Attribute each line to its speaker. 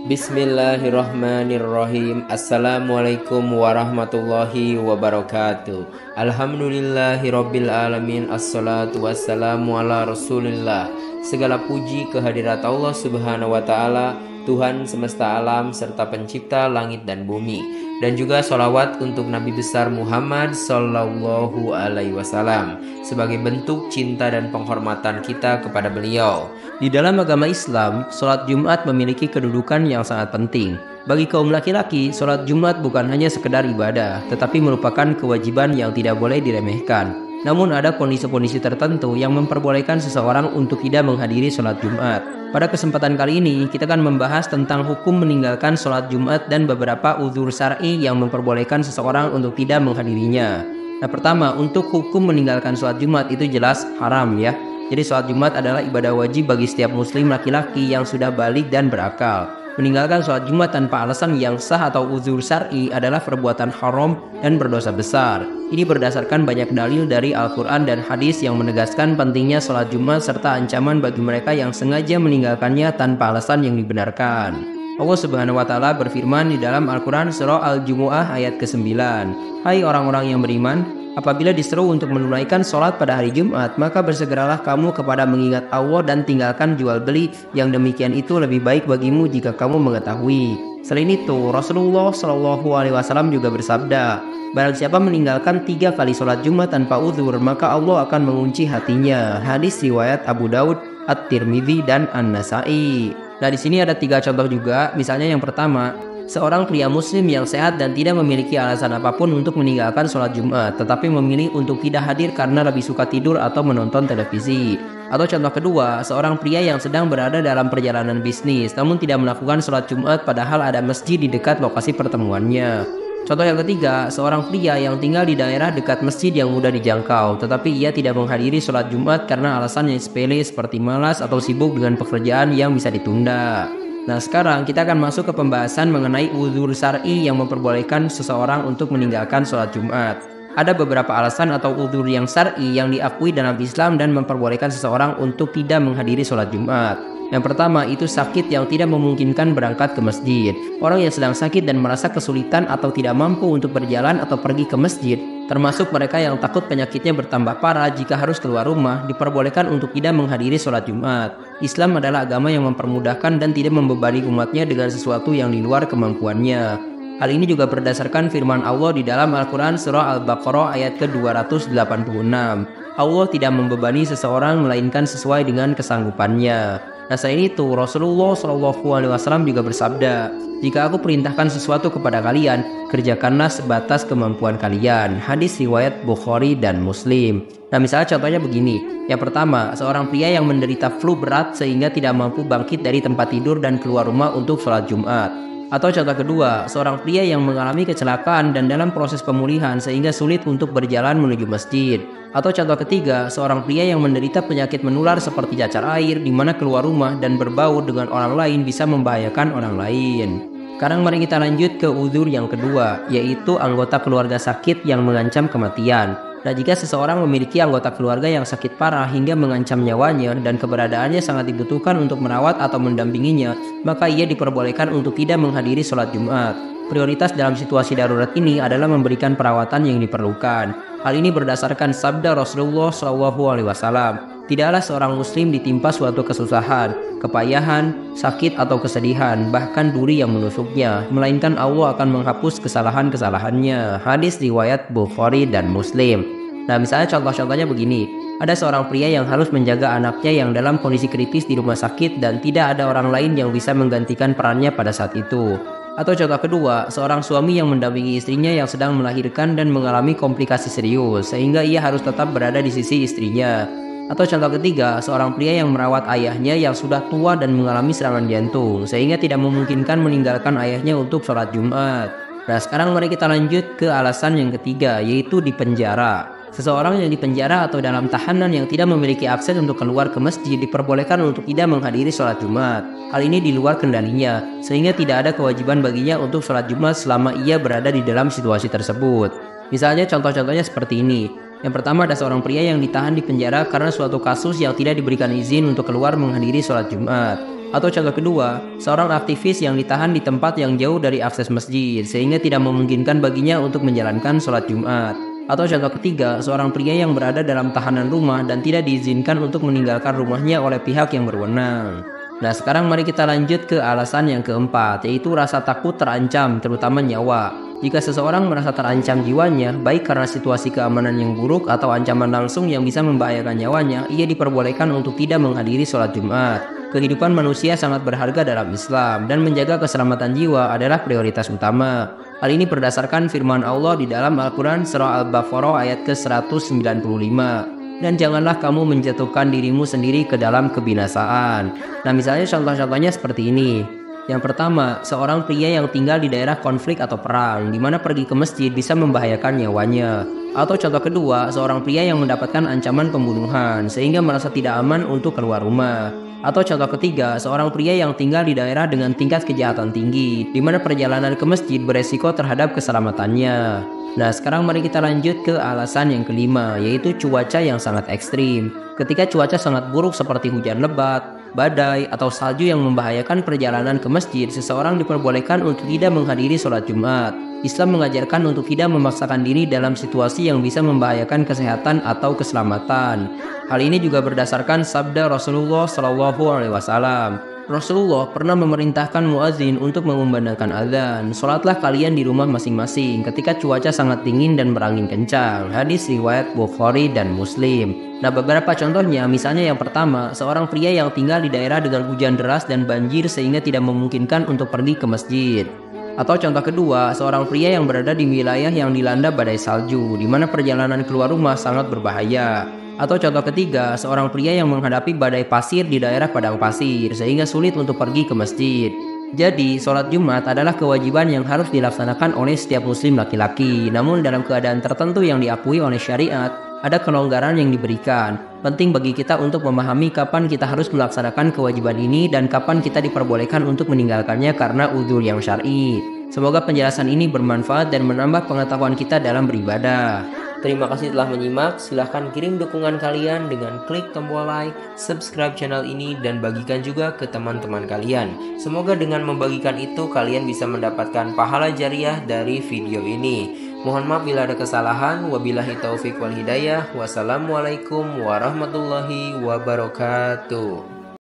Speaker 1: Bismillahirrahmanirrahim. Assalamualaikum warahmatullahi wabarakatuh. Alhamdulillahirabbil alamin. Assalatu wassalamu ala Rasulillah. Segala puji kehadirat Allah Subhanahu wa taala, Tuhan semesta alam serta pencipta langit dan bumi, dan juga sholawat untuk Nabi besar Muhammad Sallallahu Alaihi Wasallam sebagai bentuk cinta dan penghormatan kita kepada beliau. Di dalam agama Islam, sholat Jumat memiliki kedudukan yang sangat penting. Bagi kaum laki-laki, sholat Jumat bukan hanya sekedar ibadah, tetapi merupakan kewajiban yang tidak boleh diremehkan. Namun ada kondisi-kondisi tertentu yang memperbolehkan seseorang untuk tidak menghadiri sholat Jumat. Pada kesempatan kali ini, kita akan membahas tentang hukum meninggalkan sholat Jumat dan beberapa uzur syar'i yang memperbolehkan seseorang untuk tidak menghadirinya. Nah, pertama, untuk hukum meninggalkan sholat Jumat itu jelas haram ya. Jadi sholat Jumat adalah ibadah wajib bagi setiap muslim laki-laki yang sudah balik dan berakal. Meninggalkan sholat Jumat tanpa alasan yang sah atau uzur syar'i adalah perbuatan haram dan berdosa besar. Ini berdasarkan banyak dalil dari Al-Quran dan hadis yang menegaskan pentingnya sholat Jumat serta ancaman bagi mereka yang sengaja meninggalkannya tanpa alasan yang dibenarkan. Allah Subhanahu wa taala berfirman di dalam Al-Quran surah Al-Jumu'ah ayat ke-9. Hai orang-orang yang beriman, apabila diseru untuk menunaikan sholat pada hari Jumat, maka bersegeralah kamu kepada mengingat Allah dan tinggalkan jual beli, yang demikian itu lebih baik bagimu jika kamu mengetahui. Selain itu, Rasulullah Shallallahu Alaihi Wasallam juga bersabda, barang siapa meninggalkan 3 kali sholat Jumat tanpa uzur, maka Allah akan mengunci hatinya. Hadis riwayat Abu Daud, At-Tirmidzi, dan An-Nasai. Nah, di sini ada 3 contoh juga. Misalnya yang pertama, seorang pria muslim yang sehat dan tidak memiliki alasan apapun untuk meninggalkan sholat Jumat, tetapi memilih untuk tidak hadir karena lebih suka tidur atau menonton televisi. Atau contoh kedua, seorang pria yang sedang berada dalam perjalanan bisnis, namun tidak melakukan sholat Jumat padahal ada masjid di dekat lokasi pertemuannya. Contoh yang ketiga, seorang pria yang tinggal di daerah dekat masjid yang mudah dijangkau, tetapi ia tidak menghadiri sholat Jumat karena alasan yang sepele seperti malas atau sibuk dengan pekerjaan yang bisa ditunda. Nah, sekarang kita akan masuk ke pembahasan mengenai uzur syar'i yang memperbolehkan seseorang untuk meninggalkan sholat Jumat. Ada beberapa alasan atau uzur yang syar'i yang diakui dalam Islam dan memperbolehkan seseorang untuk tidak menghadiri sholat Jumat. Yang pertama, itu sakit yang tidak memungkinkan berangkat ke masjid. Orang yang sedang sakit dan merasa kesulitan atau tidak mampu untuk berjalan atau pergi ke masjid, termasuk mereka yang takut penyakitnya bertambah parah jika harus keluar rumah, diperbolehkan untuk tidak menghadiri sholat Jumat. Islam adalah agama yang mempermudahkan dan tidak membebani umatnya dengan sesuatu yang di luar kemampuannya. Hal ini juga berdasarkan firman Allah di dalam Al-Quran surah Al-Baqarah ayat ke-286. Allah tidak membebani seseorang melainkan sesuai dengan kesanggupannya. Nah, selain itu, Rasulullah SAW juga bersabda, jika aku perintahkan sesuatu kepada kalian, kerjakanlah sebatas kemampuan kalian. Hadis riwayat Bukhari dan Muslim. Nah, misalnya contohnya begini. Yang pertama, seorang pria yang menderita flu berat sehingga tidak mampu bangkit dari tempat tidur dan keluar rumah untuk sholat Jumat. Atau contoh kedua, seorang pria yang mengalami kecelakaan dan dalam proses pemulihan sehingga sulit untuk berjalan menuju masjid. Atau contoh ketiga, seorang pria yang menderita penyakit menular seperti cacar air, di mana keluar rumah dan berbaur dengan orang lain bisa membahayakan orang lain. Sekarang mari kita lanjut ke uzur yang kedua, yaitu anggota keluarga sakit yang mengancam kematian. Nah, jika seseorang memiliki anggota keluarga yang sakit parah hingga mengancam nyawanya dan keberadaannya sangat dibutuhkan untuk merawat atau mendampinginya, maka ia diperbolehkan untuk tidak menghadiri sholat Jumat. Prioritas dalam situasi darurat ini adalah memberikan perawatan yang diperlukan. Hal ini berdasarkan sabda Rasulullah SAW. Tidaklah seorang muslim ditimpa suatu kesusahan, kepayahan, sakit atau kesedihan, bahkan duri yang menusuknya, melainkan Allah akan menghapus kesalahan-kesalahannya. Hadis riwayat Bukhari dan Muslim. Nah, misalnya contoh-contohnya begini. Ada seorang pria yang harus menjaga anaknya yang dalam kondisi kritis di rumah sakit dan tidak ada orang lain yang bisa menggantikan perannya pada saat itu. Atau contoh kedua, seorang suami yang mendampingi istrinya yang sedang melahirkan dan mengalami komplikasi serius, sehingga ia harus tetap berada di sisi istrinya. Atau contoh ketiga, seorang pria yang merawat ayahnya yang sudah tua dan mengalami serangan jantung, sehingga tidak memungkinkan meninggalkan ayahnya untuk sholat Jumat. Nah, sekarang mari kita lanjut ke alasan yang ketiga, yaitu di penjara. Seseorang yang dipenjara atau dalam tahanan yang tidak memiliki akses untuk keluar ke masjid diperbolehkan untuk tidak menghadiri sholat Jumat. Hal ini di luar kendalinya, sehingga tidak ada kewajiban baginya untuk sholat Jumat selama ia berada di dalam situasi tersebut. Misalnya contoh-contohnya seperti ini. Yang pertama, ada seorang pria yang ditahan di penjara karena suatu kasus yang tidak diberikan izin untuk keluar menghadiri sholat Jumat. Atau contoh kedua, seorang aktivis yang ditahan di tempat yang jauh dari akses masjid sehingga tidak memungkinkan baginya untuk menjalankan sholat Jumat. Atau contoh ketiga, seorang pria yang berada dalam tahanan rumah dan tidak diizinkan untuk meninggalkan rumahnya oleh pihak yang berwenang. Nah, sekarang mari kita lanjut ke alasan yang keempat, yaitu rasa takut terancam, terutama nyawa. Jika seseorang merasa terancam jiwanya, baik karena situasi keamanan yang buruk atau ancaman langsung yang bisa membahayakan nyawanya, ia diperbolehkan untuk tidak menghadiri sholat Jumat. Kehidupan manusia sangat berharga dalam Islam, dan menjaga keselamatan jiwa adalah prioritas utama. Hal ini berdasarkan firman Allah di dalam Al-Quran Surah Al-Baqarah ayat ke-195. Dan janganlah kamu menjatuhkan dirimu sendiri ke dalam kebinasaan. Nah, misalnya contoh-contohnya seperti ini. Yang pertama, seorang pria yang tinggal di daerah konflik atau perang, di mana pergi ke masjid bisa membahayakan nyawanya. Atau contoh kedua, seorang pria yang mendapatkan ancaman pembunuhan, sehingga merasa tidak aman untuk keluar rumah. Atau contoh ketiga, seorang pria yang tinggal di daerah dengan tingkat kejahatan tinggi, di mana perjalanan ke masjid beresiko terhadap keselamatannya. Nah, sekarang mari kita lanjut ke alasan yang kelima, yaitu cuaca yang sangat ekstrim. Ketika cuaca sangat buruk seperti hujan lebat, badai, atau salju yang membahayakan perjalanan ke masjid, seseorang diperbolehkan untuk tidak menghadiri sholat Jumat. Islam mengajarkan untuk tidak memaksakan diri dalam situasi yang bisa membahayakan kesehatan atau keselamatan. Hal ini juga berdasarkan sabda Rasulullah SAW. Rasulullah pernah memerintahkan muazin untuk mengumandangkan azan. Sholatlah kalian di rumah masing-masing ketika cuaca sangat dingin dan berangin kencang. Hadis riwayat Bukhari dan Muslim. Nah, beberapa contohnya, misalnya yang pertama, seorang pria yang tinggal di daerah dengan hujan deras dan banjir sehingga tidak memungkinkan untuk pergi ke masjid. Atau contoh kedua, seorang pria yang berada di wilayah yang dilanda badai salju, di mana perjalanan keluar rumah sangat berbahaya. Atau contoh ketiga, seorang pria yang menghadapi badai pasir di daerah padang pasir, sehingga sulit untuk pergi ke masjid. Jadi, sholat Jumat adalah kewajiban yang harus dilaksanakan oleh setiap muslim laki-laki. Namun dalam keadaan tertentu yang diakui oleh syariat, ada kelonggaran yang diberikan. Penting bagi kita untuk memahami kapan kita harus melaksanakan kewajiban ini dan kapan kita diperbolehkan untuk meninggalkannya karena uzur yang syar'i. Semoga penjelasan ini bermanfaat dan menambah pengetahuan kita dalam beribadah. Terima kasih telah menyimak. Silahkan kirim dukungan kalian dengan klik tombol like, subscribe channel ini, dan bagikan juga ke teman-teman kalian. Semoga dengan membagikan itu kalian bisa mendapatkan pahala jariah dari video ini. Mohon maaf bila ada kesalahan. Wabillahi taufik wal hidayah. Wassalamualaikum warahmatullahi wabarakatuh.